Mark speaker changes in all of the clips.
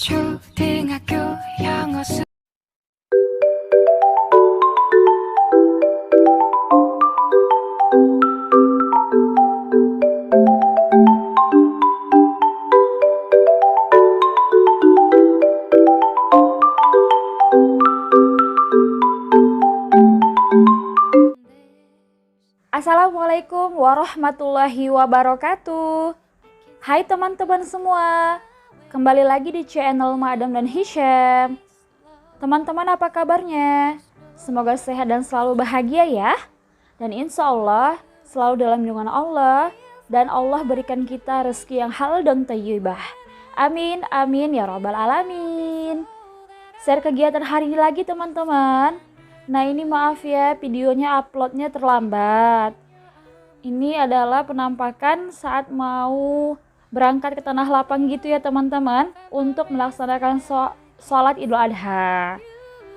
Speaker 1: 초등학교 영어 수
Speaker 2: Assalamualaikum warahmatullahi wabarakatuh. Hai teman-teman semua, kembali lagi di channel Madam dan Hisham. Teman-teman apa kabarnya? Semoga sehat dan selalu bahagia ya. Dan insya Allah selalu dalam lindungan Allah, dan Allah berikan kita rezeki yang halal dan thayyibah. Amin, amin ya rabbal alamin. Share kegiatan hari ini lagi teman-teman. Nah ini maaf ya, videonya uploadnya terlambat. Ini adalah penampakan saat mau berangkat ke Tanah Lapang gitu ya teman-teman, untuk melaksanakan sholat Idul Adha.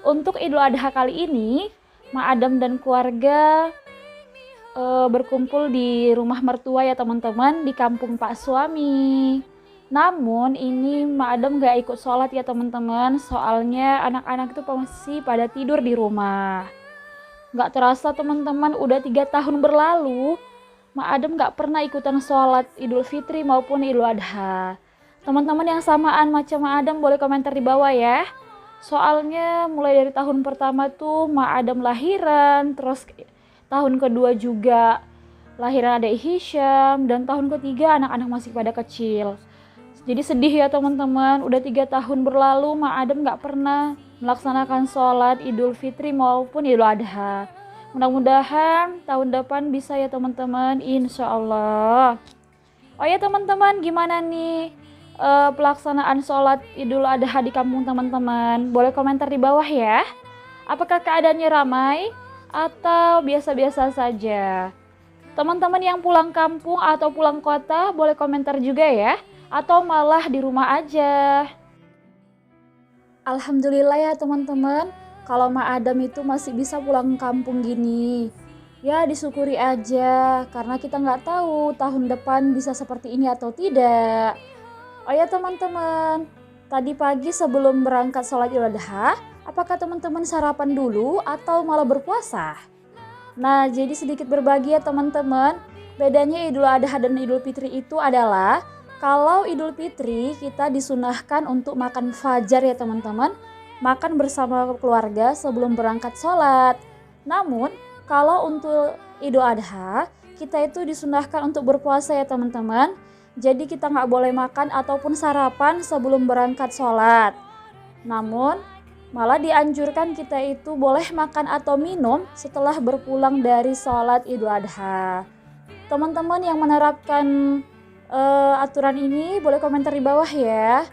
Speaker 2: Untuk Idul Adha kali ini, Ma Adam dan keluarga berkumpul di rumah mertua ya teman-teman, di kampung Pak Suami. Namun ini Ma Adam gak ikut sholat ya teman-teman, soalnya anak-anak itu masih pada tidur di rumah. Gak terasa teman-teman, udah 3 tahun berlalu Ma Adam gak pernah ikutan sholat Idul Fitri maupun Idul Adha. Teman-teman yang samaan macam Ma Adam boleh komentar di bawah ya. Soalnya mulai dari tahun pertama tuh Ma Adam lahiran, terus tahun kedua juga lahiran adik Hisham, dan tahun ketiga anak-anak masih pada kecil. Jadi sedih ya teman-teman, udah 3 tahun berlalu Ma Adam gak pernah melaksanakan sholat Idul Fitri maupun Idul Adha. Mudah-mudahan tahun depan bisa ya teman-teman, insya Allah. Oh ya teman-teman, gimana nih pelaksanaan sholat Idul Adha di kampung teman-teman? Boleh komentar di bawah ya. Apakah keadaannya ramai atau biasa-biasa saja? Teman-teman yang pulang kampung atau pulang kota boleh komentar juga ya. Atau malah di rumah aja. Alhamdulillah ya teman-teman, kalau Ma Adam itu masih bisa pulang kampung gini. Ya disyukuri aja, karena kita nggak tahu tahun depan bisa seperti ini atau tidak. Oh ya teman-teman, tadi pagi sebelum berangkat sholat Idul Adha, apakah teman-teman sarapan dulu atau malah berpuasa? Nah jadi sedikit berbagi ya teman-teman, bedanya Idul Adha dan Idul Fitri itu adalah kalau Idul Fitri kita disunahkan untuk makan fajar ya teman-teman, makan bersama keluarga sebelum berangkat sholat. Namun kalau untuk Idul Adha kita itu disunahkan untuk berpuasa ya teman-teman. Jadi kita nggak boleh makan ataupun sarapan sebelum berangkat sholat. Namun malah dianjurkan kita itu boleh makan atau minum setelah berpulang dari sholat Idul Adha. Teman-teman yang menerapkan aturan ini boleh komentar di bawah ya.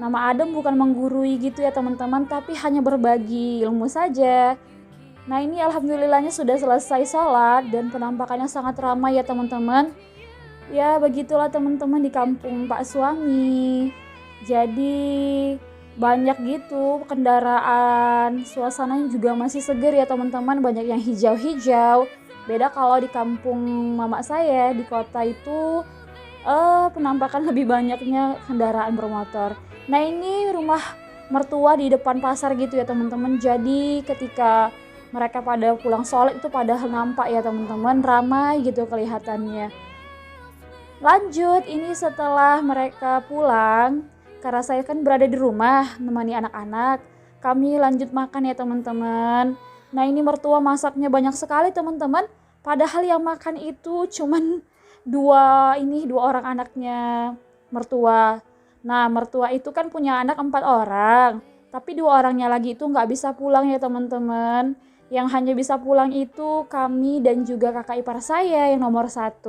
Speaker 2: Nama Adam bukan menggurui gitu ya teman-teman, tapi hanya berbagi ilmu saja. Nah ini alhamdulillahnya sudah selesai sholat dan penampakannya sangat ramai ya teman-teman. Ya begitulah teman-teman di kampung Pak Suami. Jadi banyak gitu kendaraan, suasananya juga masih seger ya teman-teman, banyak yang hijau-hijau. Beda kalau di kampung mama saya di kota itu penampakan lebih banyaknya kendaraan bermotor. Nah ini rumah mertua di depan pasar gitu ya teman-teman. Jadi ketika mereka pada pulang sholat itu pada nampak ya teman-teman, ramai gitu kelihatannya. Lanjut, ini setelah mereka pulang, karena saya kan berada di rumah menemani anak-anak, kami lanjut makan ya teman-teman. Nah ini mertua masaknya banyak sekali teman-teman, padahal yang makan itu cuman dua orang anaknya mertua. Nah mertua itu kan punya anak 4 orang, tapi 2 orangnya lagi itu nggak bisa pulang ya teman-teman. Yang hanya bisa pulang itu kami dan juga kakak ipar saya yang nomor 1.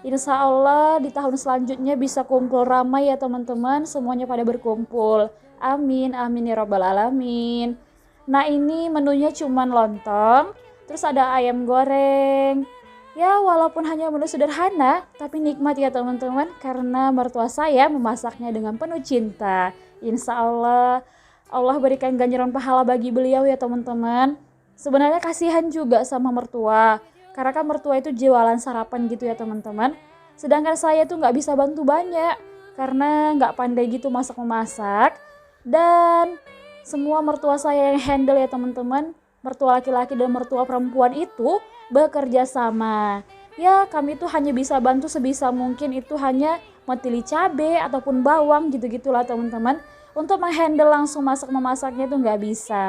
Speaker 2: Insya Allah di tahun selanjutnya bisa kumpul ramai ya teman-teman, semuanya pada berkumpul. Amin, amin ya rabbal alamin. Nah ini menunya cuman lontong, terus ada ayam goreng. Ya walaupun hanya menu sederhana, tapi nikmat ya teman-teman, karena mertua saya memasaknya dengan penuh cinta. Insya Allah, Allah berikan ganjaran pahala bagi beliau ya teman-teman. Sebenarnya kasihan juga sama mertua, karena kan mertua itu jualan sarapan gitu ya teman-teman. Sedangkan saya tuh nggak bisa bantu banyak, karena nggak pandai gitu masak-memasak. Dan semua mertua saya yang handle ya teman-teman, mertua laki-laki dan mertua perempuan itu bekerja sama. Ya kami tuh hanya bisa bantu sebisa mungkin, itu hanya metili cabe ataupun bawang gitu-gitulah teman-teman. Untuk menghandle langsung masak-memasaknya itu nggak bisa.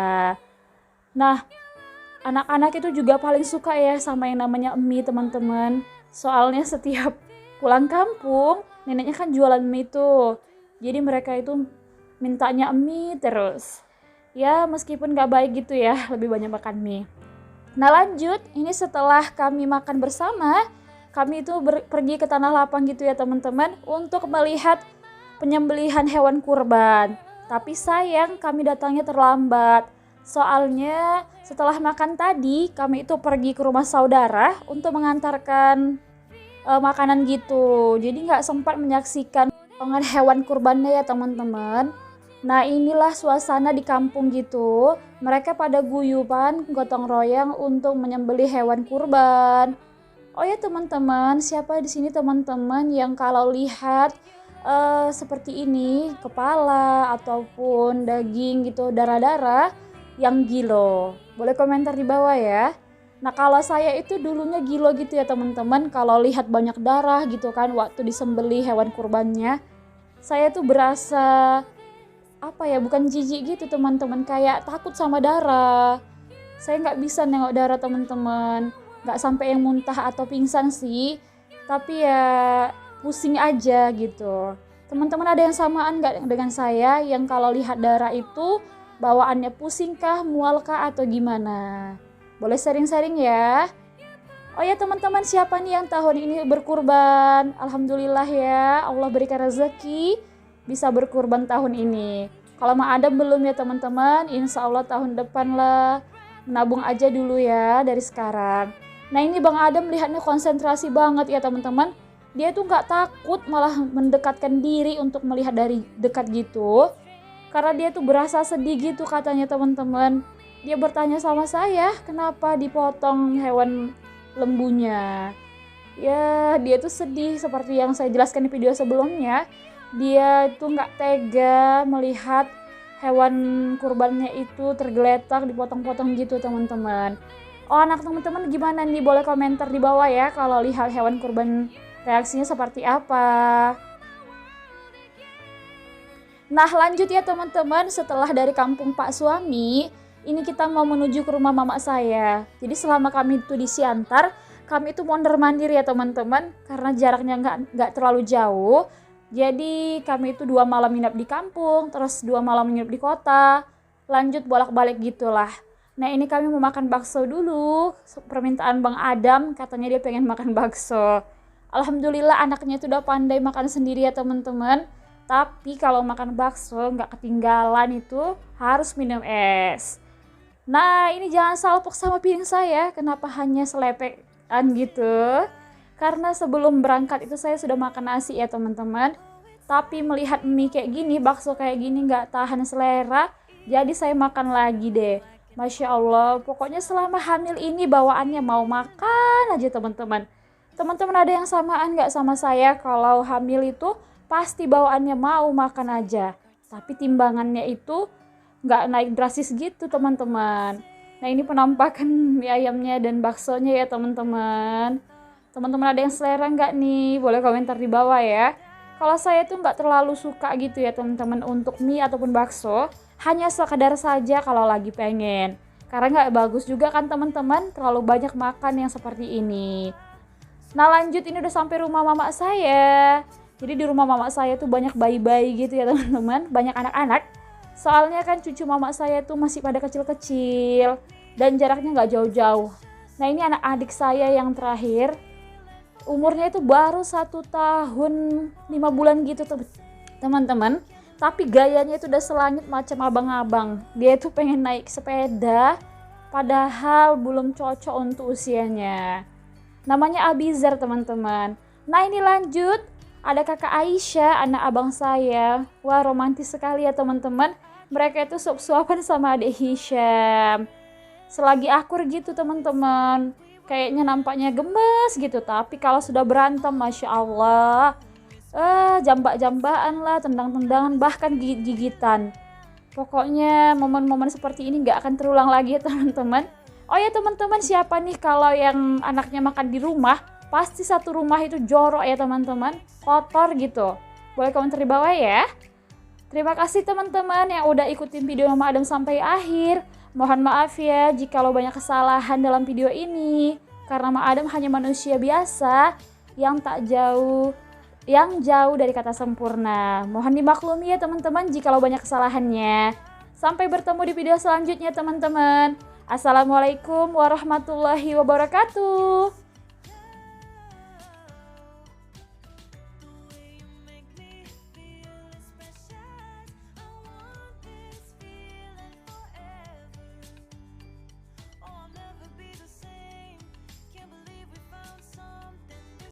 Speaker 2: Nah, anak-anak itu juga paling suka ya sama yang namanya mie teman-teman. Soalnya setiap pulang kampung, neneknya kan jualan mie tuh. Jadi mereka itu mintanya mie terus. Ya meskipun gak baik gitu ya, lebih banyak makan mie. Nah lanjut, ini setelah kami makan bersama, kami itu pergi ke tanah lapang gitu ya teman-teman, untuk melihat penyembelihan hewan kurban. Tapi sayang kami datangnya terlambat. Soalnya setelah makan tadi kami itu pergi ke rumah saudara untuk mengantarkan makanan gitu. Jadi nggak sempat menyaksikan potongan hewan kurbannya ya teman-teman. Nah inilah suasana di kampung gitu. Mereka pada guyuban gotong royong untuk menyembelih hewan kurban. Oh ya teman-teman, siapa di sini teman-teman yang kalau lihat seperti ini, kepala ataupun daging gitu, darah-darah yang gilo, boleh komentar di bawah ya. Nah kalau saya itu dulunya gilo gitu ya teman-teman, kalau lihat banyak darah gitu kan waktu disembeli hewan kurbannya, saya tuh berasa apa ya, bukan jijik gitu teman-teman, kayak takut sama darah. Saya nggak bisa nengok darah teman-teman, nggak sampai yang muntah atau pingsan sih, tapi ya pusing aja gitu. Teman-teman ada yang samaan nggak dengan saya yang kalau lihat darah itu bawaannya pusingkah, mualkah atau gimana? Boleh sharing-sharing ya. Oh ya teman-teman, siapa nih yang tahun ini berkurban? Alhamdulillah ya, Allah berikan rezeki bisa berkurban tahun ini. Kalau mah ada belum ya teman-teman, insya Allah tahun depan lah. Menabung aja dulu ya dari sekarang. Nah ini Bang Adam lihatnya konsentrasi banget ya teman-teman. Dia tuh nggak takut, malah mendekatkan diri untuk melihat dari dekat gitu. Karena dia tuh berasa sedih gitu katanya teman-teman. Dia bertanya sama saya, kenapa dipotong hewan lembunya. Ya dia tuh sedih seperti yang saya jelaskan di video sebelumnya. Dia tuh nggak tega melihat hewan kurbannya itu tergeletak dipotong-potong gitu teman-teman. Oh anak teman-teman gimana nih, boleh komentar di bawah ya kalau lihat hewan kurban, reaksinya seperti apa. Nah lanjut ya teman-teman, setelah dari kampung Pak Suami, ini kita mau menuju ke rumah mama saya. Jadi selama kami itu di Siantar, kami itu mondar-mandir ya teman-teman, karena jaraknya nggak terlalu jauh. Jadi kami itu 2 malam nginep di kampung, terus 2 malam nginep di kota, lanjut bolak-balik gitulah. Nah ini kami mau makan bakso dulu, permintaan Bang Adam, katanya dia pengen makan bakso. Alhamdulillah anaknya itu udah pandai makan sendiri ya teman-teman. Tapi kalau makan bakso nggak ketinggalan itu harus minum es. Nah ini jangan salpok sama piring saya, kenapa hanya selepekan gitu. Karena sebelum berangkat itu saya sudah makan nasi ya teman-teman. Tapi melihat mie kayak gini, bakso kayak gini nggak tahan selera, jadi saya makan lagi deh. Masya Allah, pokoknya selama hamil ini bawaannya mau makan aja teman-teman. Teman-teman ada yang samaan nggak sama saya kalau hamil itu pasti bawaannya mau makan aja. Tapi timbangannya itu nggak naik drastis gitu teman-teman. Nah ini penampakan mie ayamnya dan baksonya ya teman-teman. Teman-teman ada yang selera nggak nih? Boleh komentar di bawah ya. Kalau saya tuh nggak terlalu suka gitu ya teman-teman untuk mie ataupun bakso. Hanya sekadar saja kalau lagi pengen. Karena nggak bagus juga kan teman-teman terlalu banyak makan yang seperti ini. Nah lanjut, ini udah sampai rumah mama saya. Jadi di rumah mama saya tuh banyak bayi-bayi gitu ya teman-teman. Banyak anak-anak. Soalnya kan cucu mama saya tuh masih pada kecil-kecil. Dan jaraknya nggak jauh-jauh. Nah ini anak adik saya yang terakhir. Umurnya itu baru 1 tahun 5 bulan gitu teman-teman. Tapi gayanya itu udah selangit macam abang-abang. Dia itu pengen naik sepeda, padahal belum cocok untuk usianya. Namanya Abizar teman-teman. Nah ini lanjut, ada kakak Aisyah, anak abang saya. Wah romantis sekali ya teman-teman. Mereka itu suap-suapan sama adik Hisham. Selagi akur gitu teman-teman. Kayaknya nampaknya gemes gitu. Tapi kalau sudah berantem, Masya Allah, jambak-jambakan lah, tendang-tendangan, bahkan gigit-gigitan. Pokoknya momen-momen seperti ini nggak akan terulang lagi ya teman-teman. Oh ya teman-teman, siapa nih kalau yang anaknya makan di rumah, pasti satu rumah itu jorok ya teman-teman, kotor gitu. Boleh komentar di bawah ya. Terima kasih teman-teman yang udah ikutin video Mama Adam sampai akhir. Mohon maaf ya jikalau banyak kesalahan dalam video ini, karena Mama Adam hanya manusia biasa yang jauh dari kata sempurna. Mohon dimaklumi ya teman-teman jikalau banyak kesalahannya. Sampai bertemu di video selanjutnya teman-teman. Assalamualaikum warahmatullahi wabarakatuh.